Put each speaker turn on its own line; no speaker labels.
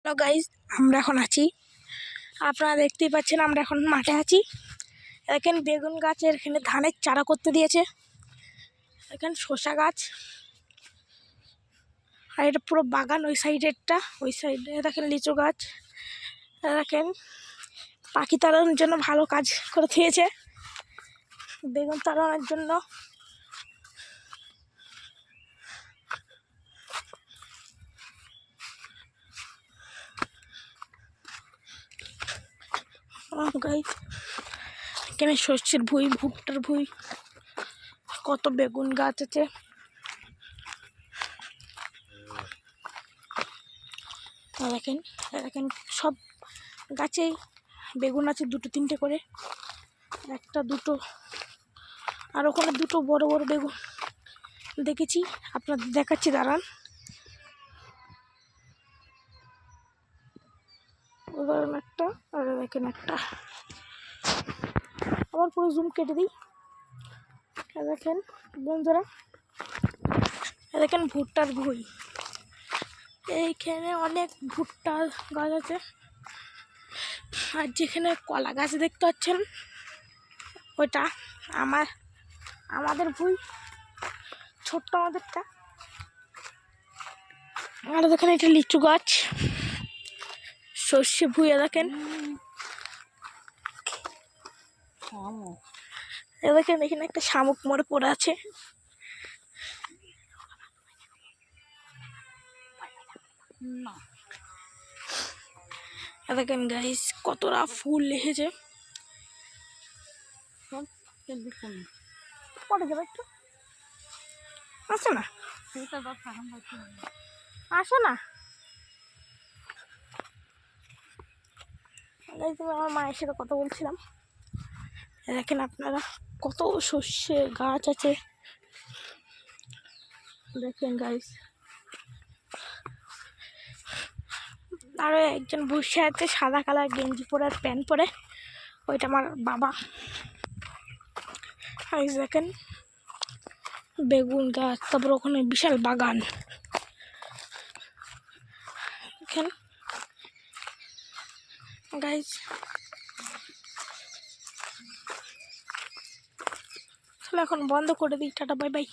Hello guys, আমরা এখন আছি, আপনারা দেখতেই পাচ্ছেন আমরা এখন মাঠে আছি। এখানে বেগুন গাছের এখানে ধানের চারা করতে দিয়েছে, এখানে শসা গাছ, আর এটা পুরো বাগান। ওই সাইডেরটা, ওই সাইডে দেখেন লিচু গাছ। দেখেন পাখি তাড়ানোর জন্য ভালো কাজ করে দিয়েছে, বেগুন তাড়ানোর জন্য। গাইজ এখানে শস্যের ভুঁই, ভুট্টার ভুঁই, কত বেগুন গাছ আছে। দেখেন দেখেন সব গাছেই বেগুন আছে, দুটো তিনটে করে, একটা দুটো, আর ওখানে দুটো বড় বড় বেগুন দেখেছি, আপনাদের দেখাচ্ছি দাঁড়ান। এবার একটা, আর দেখেন একটা, আবার পুরো জুম কেটে দিই। দেখেন বন্ধুরা, দেখেন ভুট্টার ভুঁই, এইখানে অনেক ভুট্টার গাছ আছে। আর যেখানে কলা গাছ দেখতে পাচ্ছেন ওইটা আমাদের ভুঁই, ছোট্ট আমাদেরটা। আর দেখেন এটা লিচু গাছ, সর্ষে ভুঁইয়া দেখেন। দেখেন এখানে একটা শামুক মরে পড়ে আছে। দেখেন গাইস কতটা ফুল এসেছে। পড়ে যাবে একটু, আসো না আসো না। আমার মায়ের সাথে কথা বলছিলাম। দেখেন আপনারা কত সর্ষে গাছ আছে, দেখেন গাইস। আরো একজন বসে আছে সাদা কালার গেঞ্জি পরে আর প্যান্ট পরে, ওইটা আমার বাবা। দেখেন বেগুন গাছ, তারপর ওখানে বিশাল বাগান। দেখেন গাইস, তাহলে এখন বন্ধ করে দিই, টাটা বাই বাই।